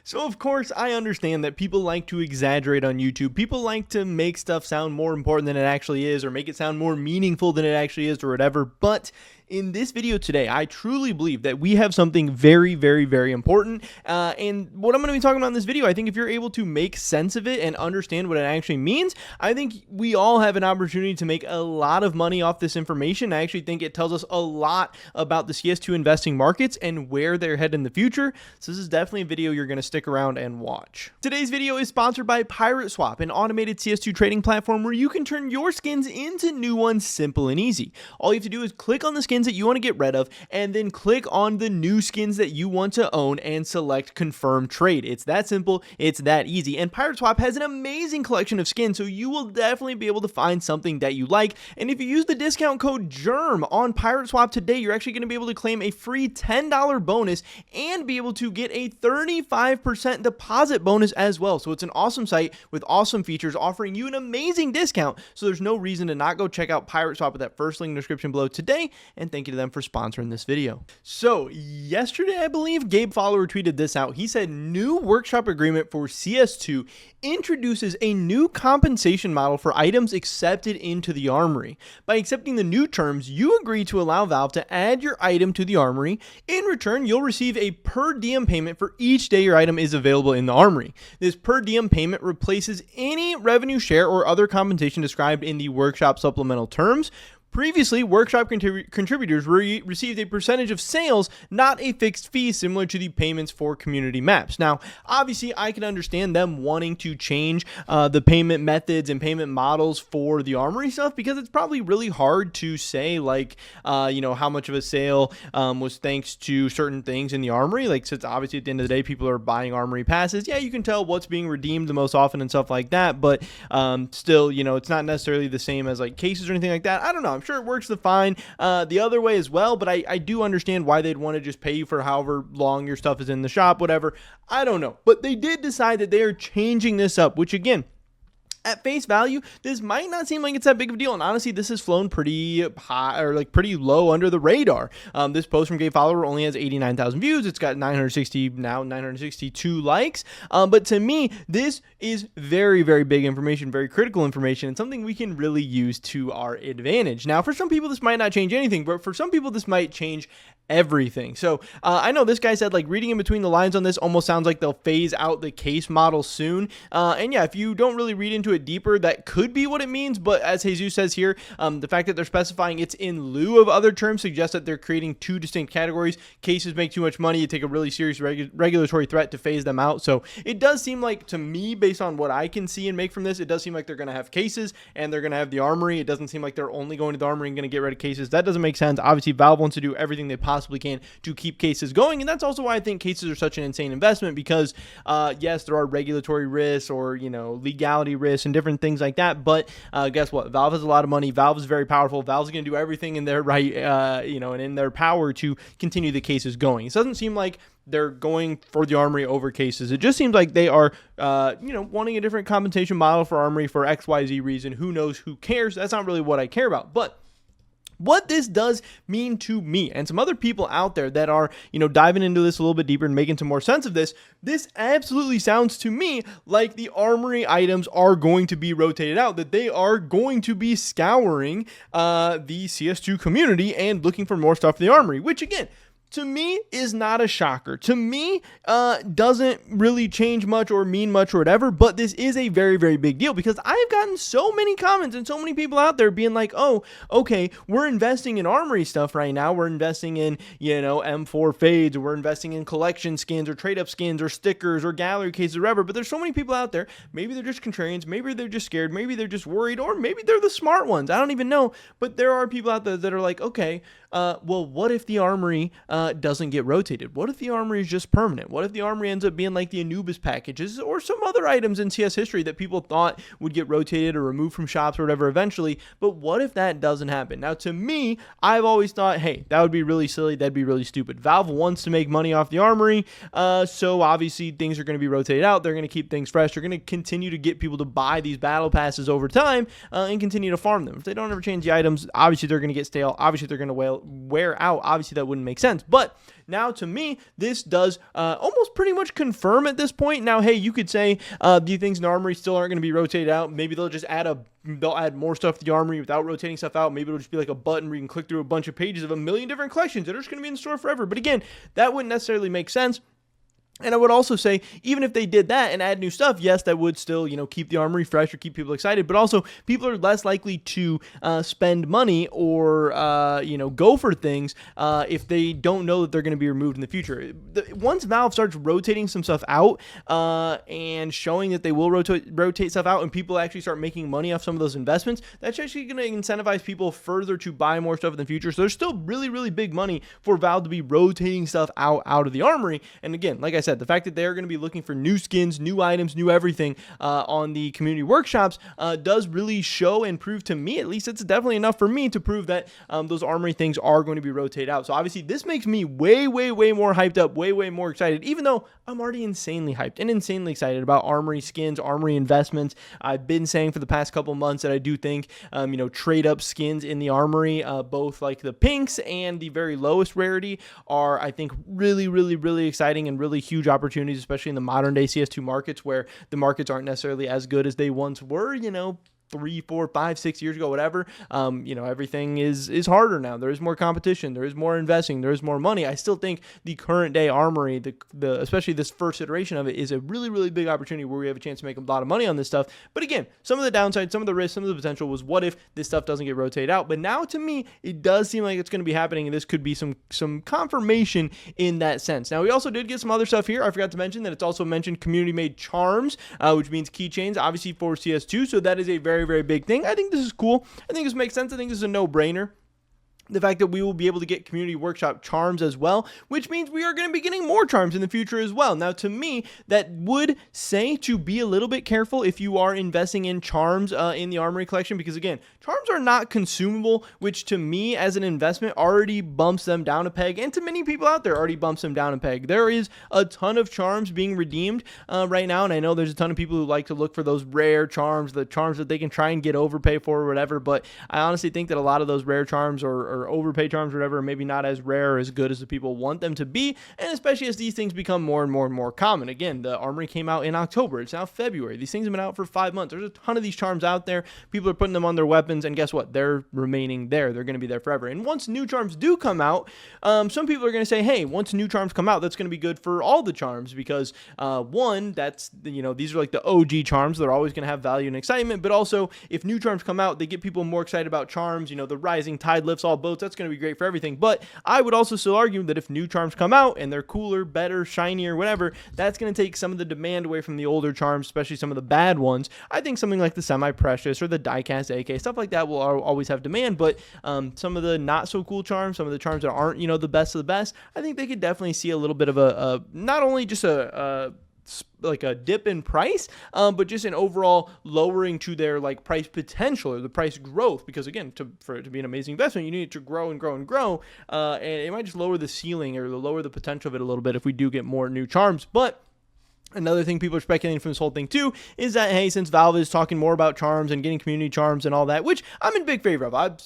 So of course I understand that people like to exaggerate on YouTube. People like to make stuff sound more important than it actually is, or make it sound more meaningful than it actually is, or whatever. But in this video today, I truly believe that we have something very, very, very important. And what I'm going to be talking about in this video, I think if you're able to make sense of it and understand what it actually means, I think we all have an opportunity to make a lot of money off this information. I actually think it tells us a lot about the CS2 investing markets and where they're headed in the future. So this is definitely a video you're going to stick around and watch. Today's video is sponsored by Pirate Swap, an automated CS2 trading platform where you can turn your skins into new ones simple and easy. All you have to do is click on the skins that you want to get rid of and then click on the new skins that you want to own and select confirm trade. It's that simple, it's that easy. And Pirate Swap has an amazing collection of skins, so you will definitely be able to find something that you like. And if you use the discount code GERM on Pirate Swap today, you're actually going to be able to claim a free $10 bonus and be able to get a 35% deposit bonus as well. So it's an awesome site with awesome features offering you an amazing discount. So there's no reason to not go check out Pirate Swap with that first link in the description below today. And thank you to them for sponsoring this video. So yesterday, I believe Gabe Follower tweeted this out. He said, new workshop agreement for CS2 introduces a new compensation model for items accepted into the Armory. By accepting the new terms, you agree to allow Valve to add your item to the Armory. In return, you'll receive a per diem payment for each day your item is available in the Armory. This per diem payment replaces any revenue share or other compensation described in the workshop supplemental terms. Previously, workshop contributors received a percentage of sales, not a fixed fee, similar to the payments for community maps. Now, obviously, I can understand them wanting to change the payment methods and payment models for the Armory stuff, because it's probably really hard to say, like, how much of a sale was thanks to certain things in the Armory. Like, since obviously at the end of the day, people are buying Armory passes. Yeah, you can tell what's being redeemed the most often and stuff like that, but still, it's not necessarily the same as like cases or anything like that. I don't know. I'm sure it works fine the other way as well, but I do understand why they'd want to just pay you for however long your stuff is in the shop, whatever. I don't know, but they did decide that they are changing this up, which again, at face value, this might not seem like it's that big of a deal, and honestly, this has flown pretty high, or like pretty low under the radar. This post from Gabe Follower only has 89,000 views. It's got 962 likes. But to me, this is very, very big information, very critical information, and something we can really use to our advantage. Now, for some people, this might not change anything, but for some people, this might change everything. So I know this guy said, like, reading in between the lines on this almost sounds like they'll phase out the case model soon. And yeah, if you don't really read into it deeper, that could be what it means. But as Jesus says here, the fact that they're specifying it's in lieu of other terms suggests that they're creating two distinct categories. Cases make too much money. It take a really serious regulatory threat to phase them out. So it does seem like, to me, based on what I can see and make from this, it does seem like they're going to have cases and they're going to have the Armory. It doesn't seem like they're only going to the Armory and going to get rid of cases. That doesn't make sense. Obviously, Valve wants to do everything they possibly can to keep cases going, and that's also why I think cases are such an insane investment, because yes, there are regulatory risks or legality risks and different things like that, but guess what? Valve has a lot of money. Valve is very powerful. Valve's going to do everything in their right, and in their power to continue the cases going. It doesn't seem like they're going for the Armory over cases. It just seems like they are, wanting a different compensation model for Armory for XYZ reason. Who knows? Who cares? That's not really what I care about. But what this does mean to me and some other people out there that are, diving into this a little bit deeper and making some more sense of this, this absolutely sounds to me like the Armory items are going to be rotated out, that they are going to be scouring the CS2 community and looking for more stuff for the Armory, which again, to me, is not a shocker. To me, doesn't really change much or mean much or whatever, but this is a very, very big deal, because I've gotten so many comments and so many people out there being like, oh, okay, we're investing in Armory stuff right now. We're investing in, M4 fades, or we're investing in collection skins or trade-up skins or stickers or gallery cases or whatever, but there's so many people out there. Maybe they're just contrarians, maybe they're just scared, maybe they're just worried, or maybe they're the smart ones. I don't even know, but there are people out there that are like, okay, well, what if the Armory doesn't get rotated? What if the Armory is just permanent? What if the Armory ends up being like the Anubis packages or some other items in CS history that people thought would get rotated or removed from shops or whatever eventually? But what if that doesn't happen? Now, to me, I've always thought, hey, that would be really silly. That'd be really stupid. Valve wants to make money off the Armory, so obviously things are going to be rotated out. They're going to keep things fresh. They're going to continue to get people to buy these battle passes over time and continue to farm them. If they don't ever change the items, obviously they're going to get stale. Obviously they're going to wear out. Obviously that wouldn't make sense. But now, to me, this does almost pretty much confirm at this point. Now, hey, you could say these things in Armory still aren't going to be rotated out. Maybe they'll just they'll add more stuff to the Armory without rotating stuff out. Maybe it'll just be like a button where you can click through a bunch of pages of a million different collections that are just going to be in the store forever. But again, that wouldn't necessarily make sense. And I would also say, even if they did that and add new stuff, yes, that would still, keep the Armory fresh or keep people excited. But also, people are less likely to spend money or, go for things if they don't know that they're going to be removed in the future. Once Valve starts rotating some stuff out and showing that they will rotate stuff out and people actually start making money off some of those investments, that's actually going to incentivize people further to buy more stuff in the future. So there's still really, really big money for Valve to be rotating stuff out of the Armory. And again, like I said, the fact that they're going to be looking for new skins, new items, new everything on the community workshops does really show and prove to me, at least it's definitely enough for me to prove that those Armory things are going to be rotated out. So obviously this makes me way, way, way more hyped up, way, way more excited, even though I'm already insanely hyped and insanely excited about Armory skins, Armory investments. I've been saying for the past couple months that I do think, trade up skins in the Armory, both like the pinks and the very lowest rarity are, I think, really, really, really exciting and really huge opportunities, especially in the modern day CS2 markets where the markets aren't necessarily as good as they once were, 3, 4, 5, 6 years ago, whatever. Everything is harder now. There is more competition. There is more investing. There is more money. I still think the current day Armory, the especially this first iteration of it, is a really, really big opportunity where we have a chance to make a lot of money on this stuff. But again, some of the downside, some of the risk, some of the potential was what if this stuff doesn't get rotated out. But now to me, it does seem like it's going to be happening, and this could be some confirmation in that sense. Now, we also did get some other stuff here. I forgot to mention that it's also mentioned community-made charms, which means keychains, obviously for CS2. So that is a very, very big thing. I think this is cool. I think this makes sense. I think this is a no-brainer. The fact that we will be able to get community workshop charms as well, which means we are going to be getting more charms in the future as well. Now, to me, that would say to be a little bit careful if you are investing in charms in the Armory collection, because again, charms are not consumable, which to me as an investment already bumps them down a peg, and to many people out there already bumps them down a peg. There is a ton of charms being redeemed right now, and I know there's a ton of people who like to look for those rare charms, the charms that they can try and get overpay for or whatever, but I honestly think that a lot of those rare charms or overpay charms or whatever are maybe not as rare or as good as the people want them to be, and especially as these things become more and more and more common. Again, the Armory came out in October. It's now February. These things have been out for 5 months. There's a ton of these charms out there. People are putting them on their weapons, and guess what? They're remaining there. They're going to be there forever. And once new charms do come out, some people are going to say, hey, once new charms come out, that's going to be good for all the charms because, one, that's, these are like the OG charms. They're always going to have value and excitement, but also if new charms come out, they get people more excited about charms. The rising tide lifts all boats. That's going to be great for everything. But I would also still argue that if new charms come out and they're cooler, better, shinier, whatever, that's going to take some of the demand away from the older charms, especially some of the bad ones. I think something like the semi-precious or the diecast AK, stuff like that will always have demand, but some of the not so cool charms, some of the charms that aren't, the best of the best, I think they could definitely see a little bit of a not only just like a dip in price, but just an overall lowering to their like price potential or the price growth, because again, for it to be an amazing investment, you need it to grow and grow and grow, and it might just lower the ceiling or lower the potential of it a little bit if we do get more new charms. But another thing people are speculating from this whole thing too is that, hey, since Valve is talking more about charms and getting community charms and all that, which I'm in big favor of. I've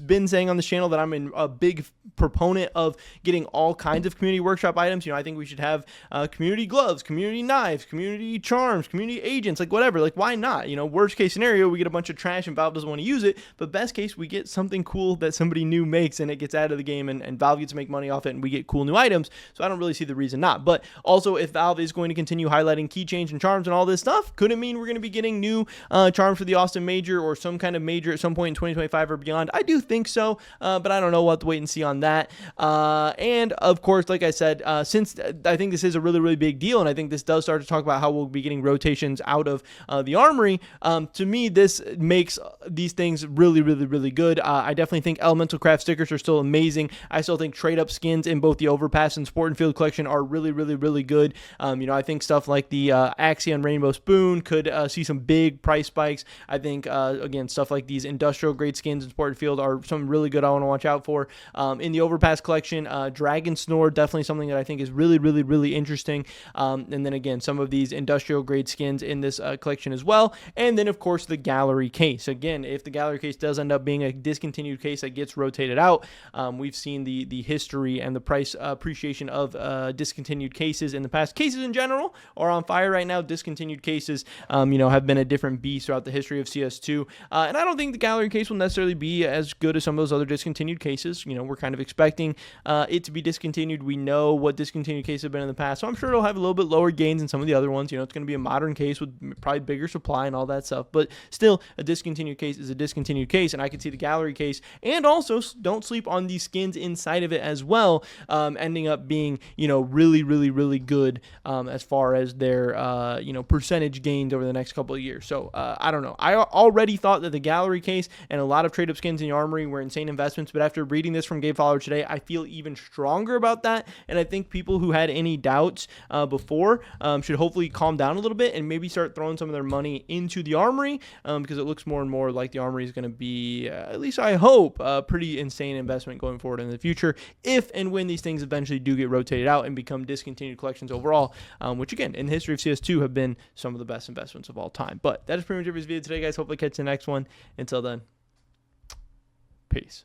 been saying on this channel that I'm a big proponent of getting all kinds of community workshop items. I think we should have community gloves, community knives, community charms, community agents, like whatever. Like, why not? Worst case scenario, we get a bunch of trash and Valve doesn't want to use it. But best case, we get something cool that somebody new makes and it gets out of the game and Valve gets to make money off it and we get cool new items. So I don't really see the reason not. But also, if Valve is going to continue highlighting keychains and charms and all this stuff, could it mean we're going to be getting new charms for the Austin Major or some kind of major at some point in 2025 or beyond? I do think so, but I don't know. We'll have to wait and see on that. And of course, like I said, since I think this is a really, really big deal, and I think this does start to talk about how we'll be getting rotations out of the Armory, to me, this makes these things really, really, really good. I definitely think Elemental Craft stickers are still amazing. I still think trade-up skins in both the Overpass and Sport and Field collection are really, really, really good. I think stuff stuff like the Axion Rainbow Spoon could see some big price spikes. I think, again, stuff like these industrial grade skins in Sport Field are some really good I want to watch out for. In the Overpass collection, Dragon Snore, definitely something that I think is really, really, really interesting. And then again, some of these industrial grade skins in this collection as well. And then of course the gallery case. Again, if the gallery case does end up being a discontinued case that gets rotated out, we've seen the history and the price appreciation of discontinued cases in the past. Cases in general are on fire right now. Discontinued cases, have been a different beast throughout the history of CS2. And I don't think the gallery case will necessarily be as good as some of those other discontinued cases. We're kind of expecting it to be discontinued. We know what discontinued cases have been in the past, so I'm sure it'll have a little bit lower gains than some of the other ones. It's going to be a modern case with probably bigger supply and all that stuff, but still, a discontinued case is a discontinued case, and I can see the gallery case, and also don't sleep on the skins inside of it as well, ending up being, really, really, really good as far as their, percentage gains over the next couple of years. So, I don't know. I already thought that the gallery case and a lot of trade-up skins in the Armory were insane investments, but after reading this from Gabe Fowler today, I feel even stronger about that, and I think people who had any doubts before should hopefully calm down a little bit and maybe start throwing some of their money into the Armory, because it looks more and more like the Armory is going to be, at least I hope, a pretty insane investment going forward in the future, if and when these things eventually do get rotated out and become discontinued collections overall, which again, in the history of CS2 have been some of the best investments of all time. But that is pretty much it for this video today, guys. Hopefully catch the next one. Until then, peace.